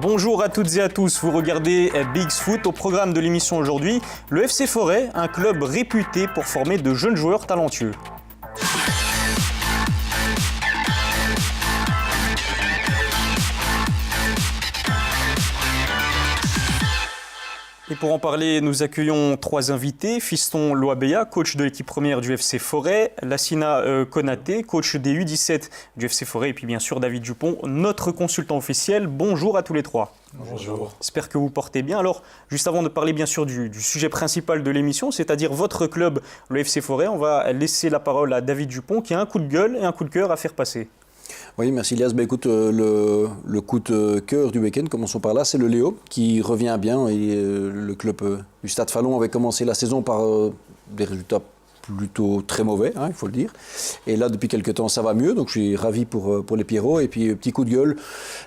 Bonjour à toutes et à tous, vous regardez Big Foot. Au programme de l'émission aujourd'hui, le FC Forêt, un club réputé pour former de jeunes joueurs talentueux. Et pour en parler, nous accueillons trois invités. Fiston Loabeya, coach de l'équipe première du FC Forêt, Lassina Konaté, coach des U17 du FC Forêt, et puis bien sûr David Dupont, notre consultant officiel. Bonjour à tous les trois. Bonjour. J'espère que vous portez bien. Alors, juste avant de parler bien sûr du sujet principal de l'émission, c'est-à-dire votre club, le FC Forêt, on va laisser la parole à David Dupont qui a un coup de gueule et un coup de cœur à faire passer. Oui, merci Elias. Écoute, le coup de cœur du week-end, commençons par là, c'est le Léo qui revient bien. Et, le club du Stade Fallon avait commencé la saison par des résultats plutôt très mauvais, il faut le dire. Et là, depuis quelques temps, ça va mieux, donc je suis ravi pour les Pierrots. Et puis, petit coup de gueule,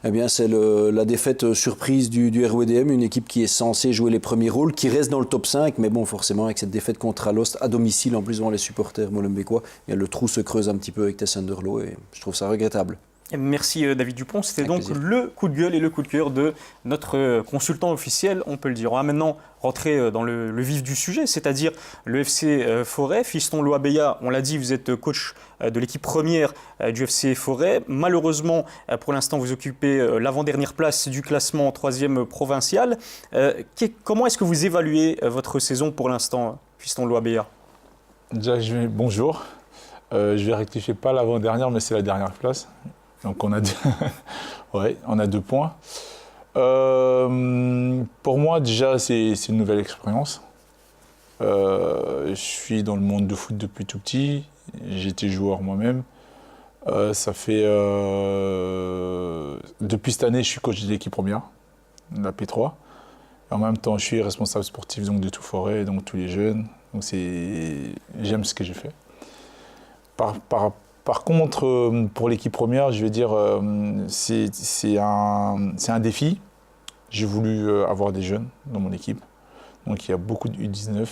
eh bien, c'est la défaite surprise du RWDM, une équipe qui est censée jouer les premiers rôles, qui reste dans le top 5, mais bon, forcément, avec cette défaite contre Alost à domicile, en plus devant les supporters molenbeekois, le trou se creuse un petit peu avec Tessenderlo, et je trouve ça regrettable. Merci David Dupont, c'était Avec donc plaisir. le coup de gueule et le coup de cœur de notre consultant officiel, on peut le dire. On va maintenant rentrer dans le vif du sujet, c'est-à-dire le FC Forêt. Fiston Loabeya, on l'a dit, vous êtes coach de l'équipe première du FC Forêt. Malheureusement, pour l'instant, vous occupez l'avant-dernière place du classement 3e provincial. Comment est-ce que vous évaluez votre saison pour l'instant, Fiston Loabeya ? Déjà, bonjour. Je vais rectifier pas l'avant-dernière, mais c'est la dernière place. Donc on a on a 2 points. Pour moi, déjà, c'est une nouvelle expérience. Je suis dans le monde de foot depuis tout petit. J'étais joueur moi-même. Ça fait depuis cette année, je suis coach de l'équipe première, la P3. Et en même temps, je suis responsable sportif donc de tout Forêt, donc tous les jeunes. Donc j'aime ce que j'ai fait. Par contre, pour l'équipe première, je vais dire, c'est un défi. J'ai voulu avoir des jeunes dans mon équipe. Donc il y a beaucoup de U19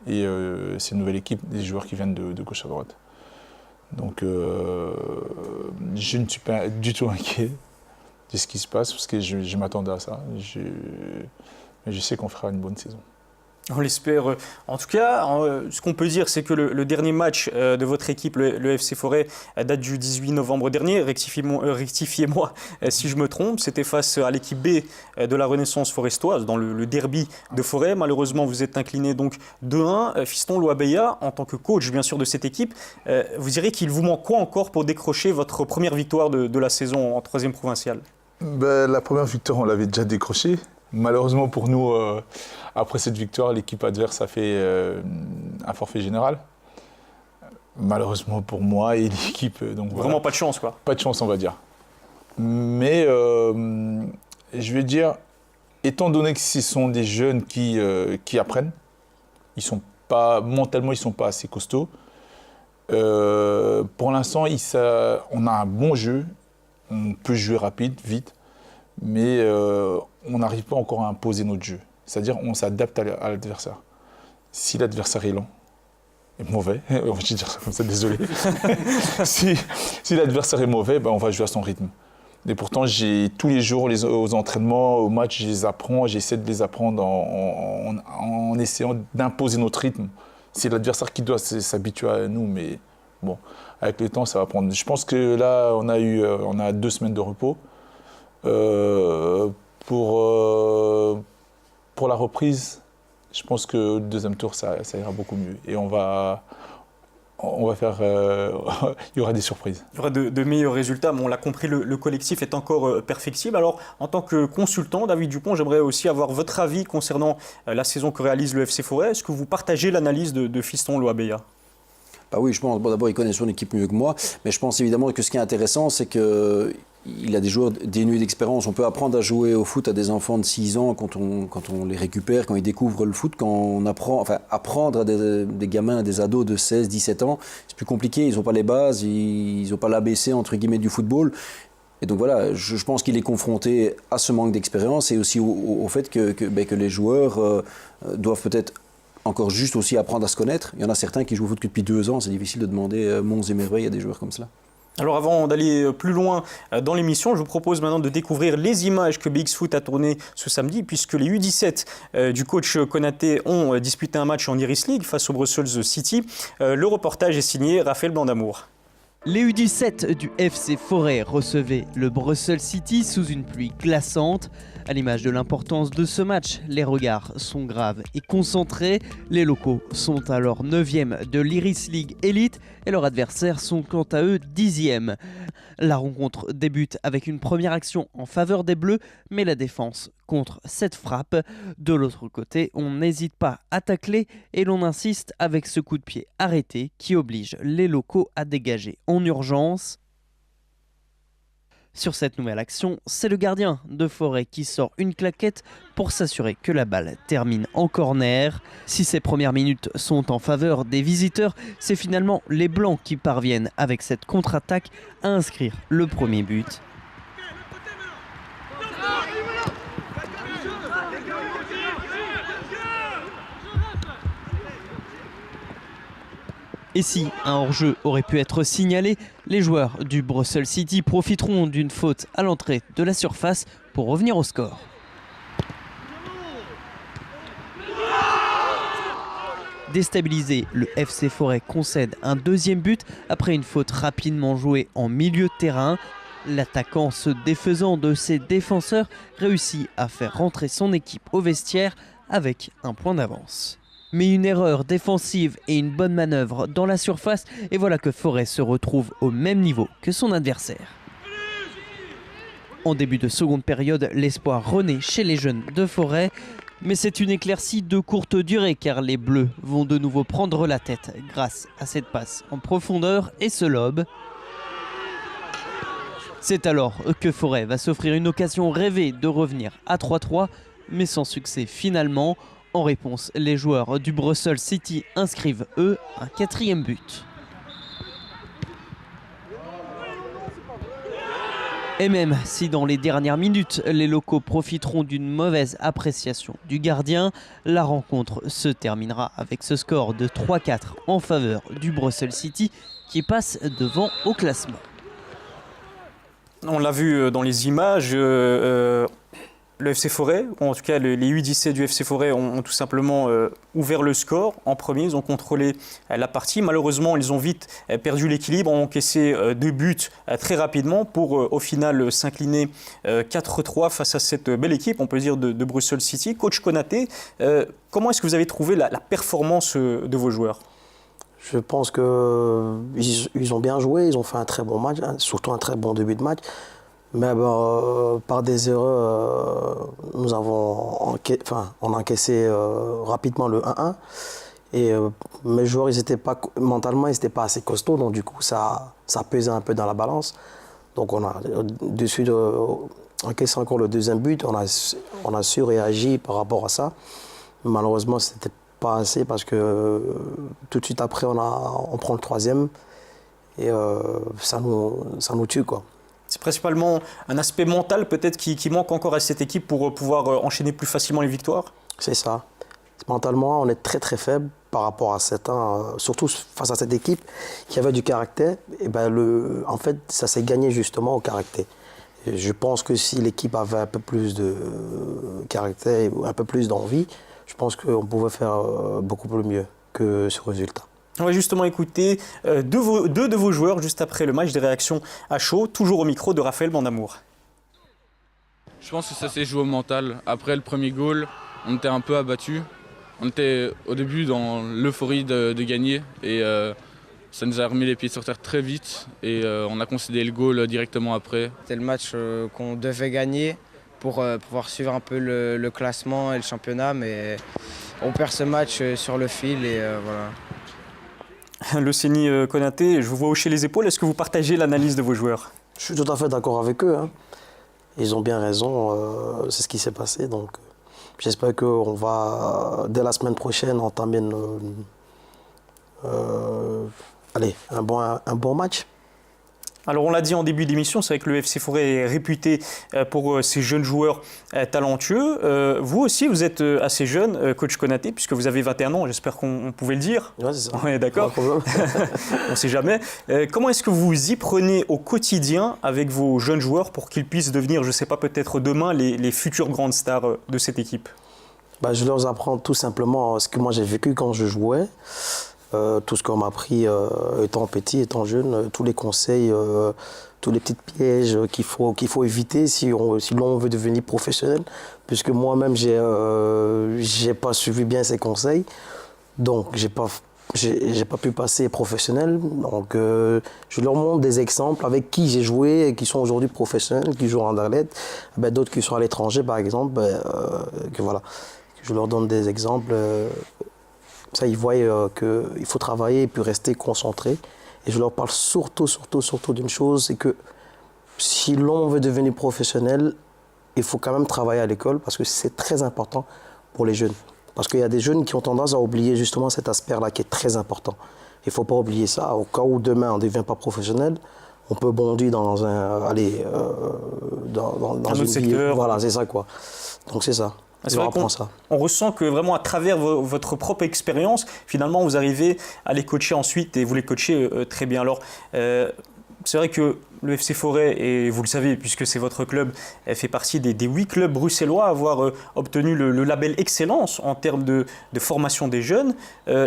et c'est une nouvelle équipe, des joueurs qui viennent de gauche à droite. Donc je ne suis pas du tout inquiet de ce qui se passe parce que je m'attendais à ça. Mais je sais qu'on fera une bonne saison. On l'espère. En tout cas, ce qu'on peut dire, c'est que le dernier match de votre équipe, le FC Forêt, date du 18 novembre dernier. Rectifiez-moi si je me trompe. C'était face à l'équipe B de la Renaissance forestoise, dans le derby de Forêt. Malheureusement, vous êtes incliné donc 2-1. Fiston Loabeya, en tant que coach, bien sûr, de cette équipe, vous direz qu'il vous manque quoi encore pour décrocher votre première victoire de la saison en 3e provinciale ? La première victoire, on l'avait déjà décrochée. Malheureusement pour nous, après cette victoire, l'équipe adverse a fait un forfait général. Malheureusement pour moi et l'équipe. Donc Vraiment pas de chance, quoi. Pas de chance, on va dire. Mais je vais dire, étant donné que ce sont des jeunes qui apprennent, mentalement, ils ne sont pas assez costauds. Pour l'instant, on a un bon jeu. On peut jouer rapide, vite. Mais on n'arrive pas encore à imposer notre jeu. C'est-à-dire on s'adapte à l'adversaire. Si l'adversaire est lent, est mauvais, on va dire ça comme ça, désolé. si l'adversaire est mauvais, on va jouer à son rythme. Et pourtant, tous les jours, aux entraînements, aux matchs, j'essaie de les apprendre en essayant d'imposer notre rythme. C'est l'adversaire qui doit s'habituer à nous, mais bon, avec le temps, ça va prendre. Je pense que là, on a 2 semaines de repos. Pour la reprise, je pense que le 2e tour, ça ira beaucoup mieux. Et on va faire... il y aura des surprises. Il y aura de meilleurs résultats, mais on l'a compris, le collectif est encore perfectible. Alors, en tant que consultant, David Dupont, j'aimerais aussi avoir votre avis concernant la saison que réalise le FC Forêt. Est-ce que vous partagez l'analyse de Fiston Loabeya ? Oui, je pense, d'abord, il connaît son équipe mieux que moi, mais je pense évidemment que ce qui est intéressant, c'est qu'il a des joueurs dénués d'expérience. On peut apprendre à jouer au foot à des enfants de 6 ans quand on les récupère, quand ils découvrent le foot, quand on apprendre à des gamins, à des ados de 16, 17 ans, c'est plus compliqué, ils n'ont pas les bases, ils n'ont pas l'ABC, entre guillemets, du football. Et donc voilà, je pense qu'il est confronté à ce manque d'expérience et aussi au fait que les joueurs doivent peut-être encore juste aussi apprendre à se connaître. Il y en a certains qui jouent au foot depuis 2 ans, c'est difficile de demander monts et merveilles à des joueurs comme cela. Alors avant d'aller plus loin dans l'émission, je vous propose maintenant de découvrir les images que BX-Foot a tournées ce samedi, puisque les U17 du coach Konaté ont disputé un match en Iris League face au Brussels City. Le reportage est signé Raphaël Blandamour. Les U17 du FC Forêt recevaient le Brussels City sous une pluie glaçante. À l'image de l'importance de ce match, les regards sont graves et concentrés. Les locaux sont alors 9e de l'Iris League Elite et leurs adversaires sont quant à eux 10e. La rencontre débute avec une première action en faveur des Bleus, mais la défense contre cette frappe. De l'autre côté, on n'hésite pas à tacler et l'on insiste avec ce coup de pied arrêté qui oblige les locaux à dégager en urgence. Sur cette nouvelle action, c'est le gardien de Forêt qui sort une claquette pour s'assurer que la balle termine en corner. Si ces premières minutes sont en faveur des visiteurs, c'est finalement les Blancs qui parviennent avec cette contre-attaque à inscrire le premier but. Et si un hors-jeu aurait pu être signalé, les joueurs du Brussels City profiteront d'une faute à l'entrée de la surface pour revenir au score. Déstabilisé, le FC Forêt concède un deuxième but après une faute rapidement jouée en milieu de terrain. L'attaquant, se défaisant de ses défenseurs, réussit à faire rentrer son équipe au vestiaire avec un point d'avance. Mais une erreur défensive et une bonne manœuvre dans la surface, et voilà que Forêt se retrouve au même niveau que son adversaire. En début de seconde période, l'espoir renaît chez les jeunes de Forêt, mais c'est une éclaircie de courte durée car les Bleus vont de nouveau prendre la tête grâce à cette passe en profondeur et ce lob. C'est alors que Forêt va s'offrir une occasion rêvée de revenir à 3-3, mais sans succès finalement. En réponse, les joueurs du Brussels City inscrivent, eux, un quatrième but. Et même si dans les dernières minutes, les locaux profiteront d'une mauvaise appréciation du gardien, la rencontre se terminera avec ce score de 3-4 en faveur du Brussels City qui passe devant au classement. On l'a vu dans les images. Le FC Forêt, ou en tout cas les U17 du FC Forêt ont tout simplement ouvert le score en premier, ils ont contrôlé la partie. Malheureusement, ils ont vite perdu l'équilibre, ont encaissé 2 buts très rapidement pour au final s'incliner 4-3 face à cette belle équipe, on peut dire, de Brussels City. Coach Konaté, comment est-ce que vous avez trouvé la performance de vos joueurs ? Je pense qu'ils ont bien joué, ils ont fait un très bon match, surtout un très bon début de match. Mais par des erreurs, on a encaissé rapidement le 1-1. Et mes joueurs, mentalement, ils n'étaient pas assez costauds. Donc du coup, ça pesait un peu dans la balance. Donc on a, de suite, encaissé encore le deuxième but. On a su réagir par rapport à ça. Malheureusement, ce n'était pas assez parce que tout de suite après, on prend le troisième. Et ça nous tue, quoi. C'est principalement un aspect mental peut-être qui manque encore à cette équipe pour pouvoir enchaîner plus facilement les victoires ? C'est ça. Mentalement, on est très très faible par rapport à surtout face à cette équipe qui avait du caractère. Et en fait, ça s'est gagné justement au caractère. Et je pense que si l'équipe avait un peu plus de caractère, un peu plus d'envie, je pense qu'on pouvait faire beaucoup plus mieux que ce résultat. On va justement écouter deux de vos joueurs juste après le match, des réactions à chaud, toujours au micro de Raphaël Blandamour. Je pense que ça s'est joué au mental. Après le premier goal, on était un peu abattus. On était au début dans l'euphorie de gagner et ça nous a remis les pieds sur terre très vite et on a concédé le goal directement après. C'était le match qu'on devait gagner pour pouvoir suivre un peu le classement et le championnat, mais on perd ce match sur le fil et voilà. Le Séni Konaté, je vous vois hocher les épaules. Est-ce que vous partagez l'analyse de vos joueurs ? Je suis tout à fait d'accord avec eux. Ils ont bien raison, c'est ce qui s'est passé. Donc, j'espère qu'on va, dès la semaine prochaine, entamer un bon match. Alors on l'a dit en début d'émission, c'est vrai que le FC Forêt est réputé pour ses jeunes joueurs talentueux. Vous aussi, vous êtes assez jeune, coach Konaté, puisque vous avez 21 ans, j'espère qu'on pouvait le dire. Ouais, c'est ça. On est d'accord. Pas de problème. On ne sait jamais. Comment est-ce que vous y prenez au quotidien avec vos jeunes joueurs pour qu'ils puissent devenir, je ne sais pas, peut-être demain, les futures grandes stars de cette équipe? Je leur apprends tout simplement ce que moi j'ai vécu quand je jouais. Tout ce qu'on m'a appris étant petit, étant jeune, tous les conseils, tous les petits pièges qu'il faut éviter si l'on veut devenir professionnel. Puisque moi-même, j'ai pas suivi bien ces conseils. Donc, j'ai pas pu passer professionnel. Donc, je leur montre des exemples avec qui j'ai joué et qui sont aujourd'hui professionnels, qui jouent en Anderlecht. D'autres qui sont à l'étranger, par exemple. Voilà. Je leur donne des exemples. Ça, ils voient qu'il faut travailler et puis rester concentré. Et je leur parle surtout d'une chose, c'est que si l'on veut devenir professionnel, il faut quand même travailler à l'école parce que c'est très important pour les jeunes. Parce qu'il y a des jeunes qui ont tendance à oublier justement cet aspect-là qui est très important. Il ne faut pas oublier ça. Au cas où demain on ne devient pas professionnel, on peut bondir dans un autre secteur. Voilà, c'est ça quoi. Donc c'est ça. C'est vrai on ressent que vraiment à travers votre propre expérience, finalement vous arrivez à les coacher ensuite et vous les coachez très bien. Alors c'est vrai que le FC Forêt, et vous le savez puisque c'est votre club, fait partie des 8 clubs bruxellois à avoir obtenu le label Excellence en termes de formation des jeunes.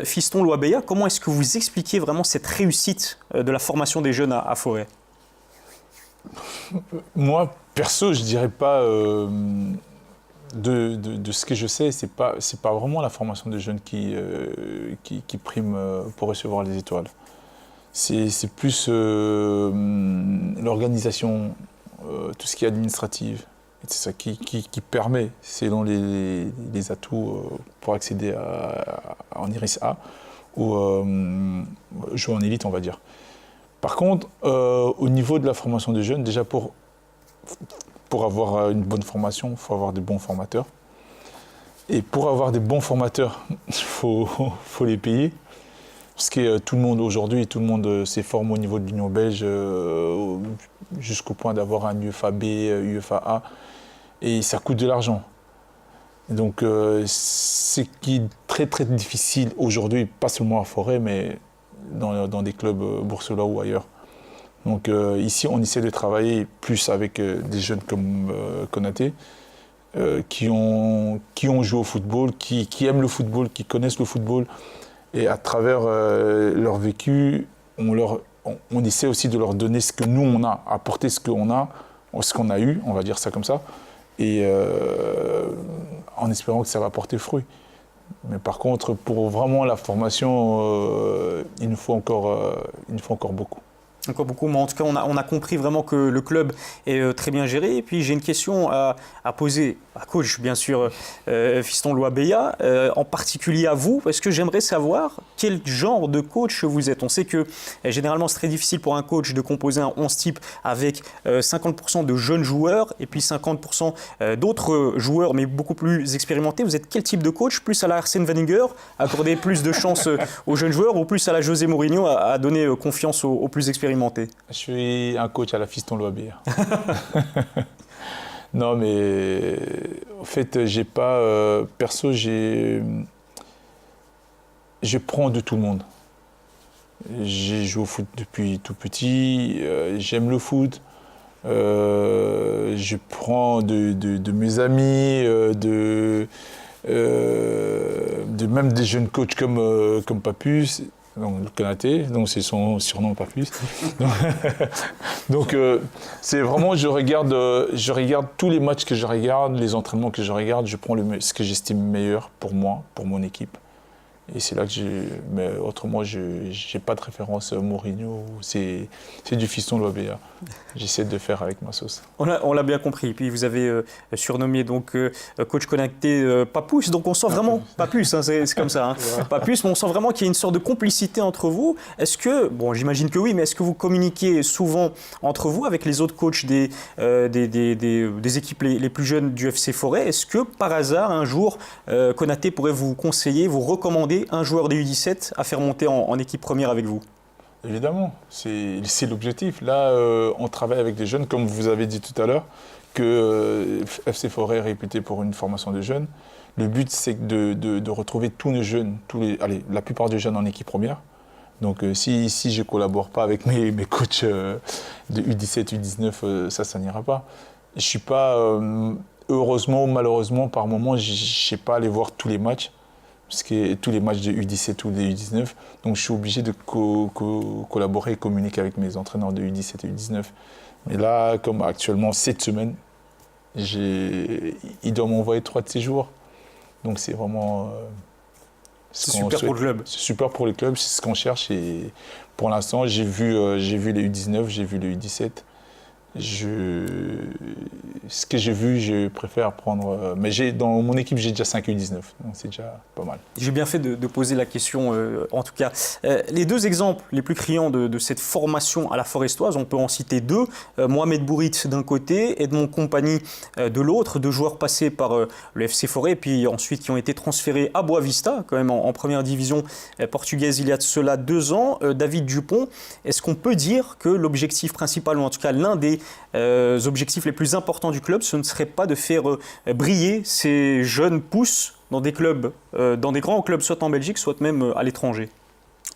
Fiston Loabeya, comment est-ce que vous expliquez vraiment cette réussite de la formation des jeunes à Forêt? Moi, perso, je dirais pas... De ce que je sais, c'est pas vraiment la formation des jeunes qui prime pour recevoir les étoiles. C'est plus l'organisation, tout ce qui est administratif. C'est ça qui permet, selon les atouts, pour accéder en Iris A ou jouer en élite, on va dire. Par contre, au niveau de la formation des jeunes, déjà pour avoir une bonne formation, il faut avoir des bons formateurs. Et pour avoir des bons formateurs, il faut les payer. Parce que tout le monde aujourd'hui, tout le monde se forme au niveau de l'Union belge jusqu'au point d'avoir un UEFA B, UEFA A. Et ça coûte de l'argent. Donc ce qui est très très difficile aujourd'hui, pas seulement à Forêt, mais dans des clubs bourgeois ou ailleurs. Donc ici, on essaie de travailler plus avec des jeunes comme Konaté, qui ont joué au football, qui aiment le football, qui connaissent le football. Et à travers leur vécu, on essaie aussi de leur donner ce que nous, on a, apporter ce qu'on a eu, on va dire ça comme ça, et en espérant que ça va porter fruit. Mais par contre, pour vraiment la formation, il nous faut encore beaucoup. Encore beaucoup, mais en tout cas, on a compris vraiment que le club est très bien géré. Et puis, j'ai une question à poser à coach, bien sûr, Fiston Loabeya, en particulier à vous, parce que j'aimerais savoir quel genre de coach vous êtes. On sait que généralement, c'est très difficile pour un coach de composer un 11 type avec 50% de jeunes joueurs et puis 50% d'autres joueurs, mais beaucoup plus expérimentés. Vous êtes quel type de coach? Plus à la Arsène Wenger, accorder plus de chance aux jeunes joueurs, ou plus à la José Mourinho, à donner confiance aux plus expérimentés? Je suis un coach à la Fiston Loabeya. Non, mais en fait, j'ai pas... perso, je prends de tout le monde. J'ai joué au foot depuis tout petit, j'aime le foot. Je prends de mes amis, même des jeunes coachs comme Papus. Donc le Konaté, donc c'est son surnom, pas plus. Donc c'est vraiment, je regarde tous les matchs que je regarde, les entraînements que je regarde, je prends ce que j'estime meilleur pour moi, pour mon équipe. Et c'est là que mais autrement, je n'ai pas de référence Mourinho, c'est du Fiston Loabeya. J'essaie de faire avec ma sauce. On l'a bien compris. Puis vous avez surnommé donc coach Konaté Papus, donc on sent vraiment Papus, hein, c'est comme ça. Hein. Ouais. Papus, mais on sent vraiment qu'il y a une sorte de complicité entre vous. Est-ce que, bon, j'imagine que oui, mais est-ce que vous communiquez souvent entre vous avec les autres coachs des équipes les plus jeunes du FC Forêt? Est-ce que par hasard, un jour, Konaté pourrait vous conseiller, vous recommander un joueur des U17 à faire monter en équipe première avec vous? Évidemment, c'est l'objectif. Là, on travaille avec des jeunes, comme vous avez dit tout à l'heure, que FC Forêt est réputé pour une formation de jeunes. Le but, c'est de retrouver tous nos jeunes, la plupart des jeunes en équipe première. Donc si je ne collabore pas avec mes coachs de U17, U19, ça n'ira pas. Je ne suis pas, heureusement ou malheureusement, par moment, je ne sais pas aller voir tous les matchs. Parce que tous les matchs de U17 ou de U19, donc je suis obligé de collaborer et communiquer avec mes entraîneurs de U17 et U19. Mais là, comme actuellement, cette semaine, ils doivent m'envoyer 3 de ces jours. Donc c'est vraiment... c'est super pour le club. C'est super pour le club, c'est ce qu'on cherche. Et pour l'instant, j'ai vu les U19, j'ai vu les U17. Ce que j'ai vu, je préfère prendre... mais dans mon équipe, j'ai déjà 5 U19, donc c'est déjà pas mal. J'ai bien fait de poser la question, en tout cas. Les 2 exemples les plus criants de cette formation à la Forestoise, on peut en citer 2. Mohamed Bourit d'un côté, Edmond Compagnie de l'autre, 2 joueurs passés par le FC Forêt, puis ensuite qui ont été transférés à Boavista, quand même en première division portugaise il y a de cela 2 ans. David Dupont, est-ce qu'on peut dire que l'objectif principal, ou en tout cas l'un des objectifs les plus importants du club, ce ne serait pas de faire briller ces jeunes pousses dans des clubs, dans des grands clubs, soit en Belgique, soit même à l'étranger?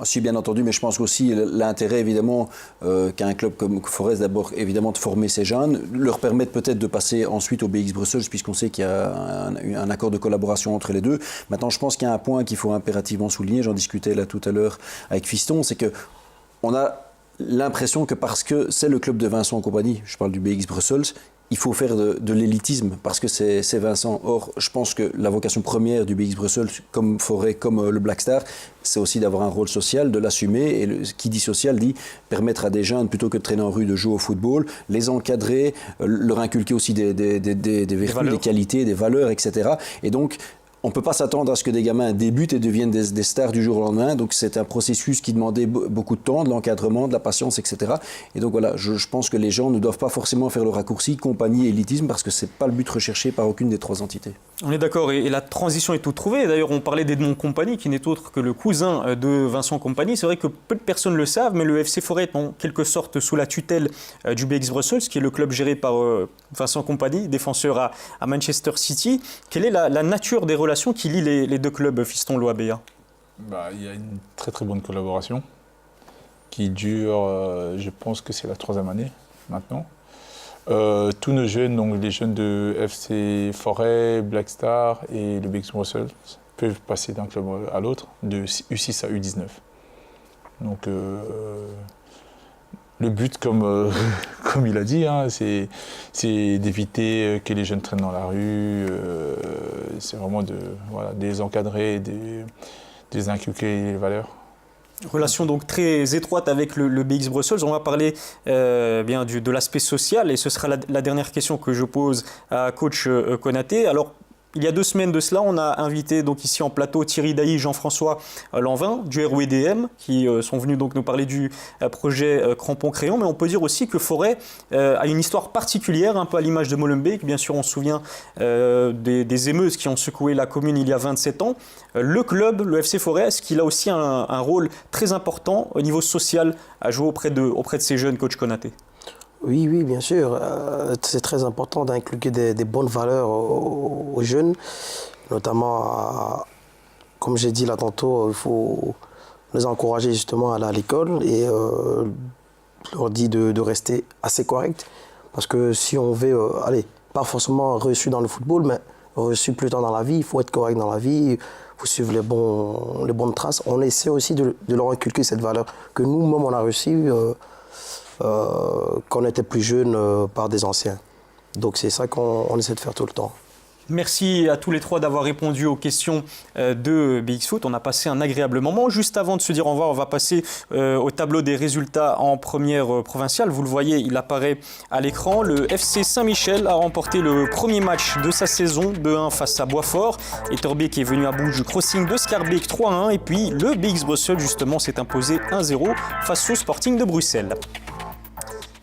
Si, bien entendu, mais je pense aussi l'intérêt, évidemment, qu'a un club comme Forest, d'abord, évidemment, de former ces jeunes, leur permettre peut-être de passer ensuite au BX Brussels, puisqu'on sait qu'il y a un accord de collaboration entre les deux. Maintenant, je pense qu'il y a un point qu'il faut impérativement souligner, j'en discutais là tout à l'heure avec Fiston, c'est qu'on a l'impression que parce que c'est le club de Vincent et compagnie, je parle du BX Brussels, il faut faire de l'élitisme parce que c'est Vincent. Or, je pense que la vocation première du BX Brussels, comme Forêt, comme le Black Star, c'est aussi d'avoir un rôle social, de l'assumer. Et qui dit social dit permettre à des jeunes, plutôt que de traîner en rue, de jouer au football, les encadrer, leur inculquer aussi des vertus, des qualités, des valeurs, etc. Et donc, on ne peut pas s'attendre à ce que des gamins débutent et deviennent des stars du jour au lendemain. Donc c'est un processus qui demandait beaucoup de temps, de l'encadrement, de la patience, etc. Et donc voilà, je pense que les gens ne doivent pas forcément faire le raccourci compagnie et élitisme parce que ce n'est pas le but recherché par aucune des 3 entités. On est d'accord, et la transition est toute trouvée. D'ailleurs, on parlait d'Edmond Compagnie, qui n'est autre que le cousin de Vincent Compagnie. C'est vrai que peu de personnes le savent, mais le FC Forêt est en quelque sorte sous la tutelle du BX Brussels, qui est le club géré par Vincent Compagnie, défenseur à Manchester City. Quelle est la nature des relations qui lient les 2 clubs, Fiston Loabea? Il y a une très très bonne collaboration qui dure, je pense que c'est la 3e année maintenant. Tous nos jeunes, donc les jeunes de FC Forêt, Black Star et le BX Brussels, peuvent passer d'un club à l'autre, de U6 à U19. Donc le but, comme il a dit, hein, c'est d'éviter que les jeunes traînent dans la rue. C'est vraiment de les encadrer, de les inculquer les valeurs. Relation donc très étroite avec le BX Brussels. On va parler de l'aspect social et ce sera la dernière question que je pose à coach Konaté. Alors, il y a 2 semaines de cela, on a invité donc ici en plateau Thierry Dailly, Jean-François Lanvin du ROEDM qui sont venus donc nous parler du projet Crampon-Crayon. Mais on peut dire aussi que Forêt a une histoire particulière, un peu à l'image de Molenbeek. Bien sûr, on se souvient des émeutes qui ont secoué la commune il y a 27 ans. Le club, le FC Forêt, est-ce qu'il a aussi un rôle très important au niveau social à jouer auprès de ces jeunes, coach Konaté? Oui, bien sûr. C'est très important d'inculquer des bonnes valeurs aux jeunes, notamment, comme j'ai dit là tantôt, il faut les encourager justement à aller à l'école et leur dire de rester assez correct. Parce que si on veut, pas forcément reçu dans le football, mais reçu plus tard dans la vie, il faut être correct dans la vie, il faut suivre les bonnes traces. On essaie aussi de leur inculquer cette valeur que nous-mêmes on a reçue quand on était plus jeune par des anciens. Donc c'est ça qu'on essaie de faire tout le temps. Merci à tous les 3 d'avoir répondu aux questions de BX Foot. On a passé un agréable moment. Juste avant de se dire au revoir, on va passer au tableau des résultats en première provinciale. Vous le voyez, il apparaît à l'écran. Le FC Saint-Michel a remporté le premier match de sa saison 2-1 face à Boisfort. Etterbeek est venu à bout du crossing de Schaerbeek 3-1. Et puis le BX Brussels justement s'est imposé 1-0 face au Sporting de Bruxelles.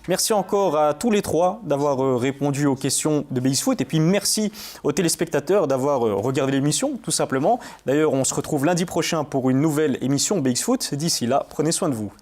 Merci encore à tous les 3 d'avoir répondu aux questions de BX Foot et puis merci aux téléspectateurs d'avoir regardé l'émission tout simplement. D'ailleurs, on se retrouve lundi prochain pour une nouvelle émission BX Foot. D'ici là, prenez soin de vous.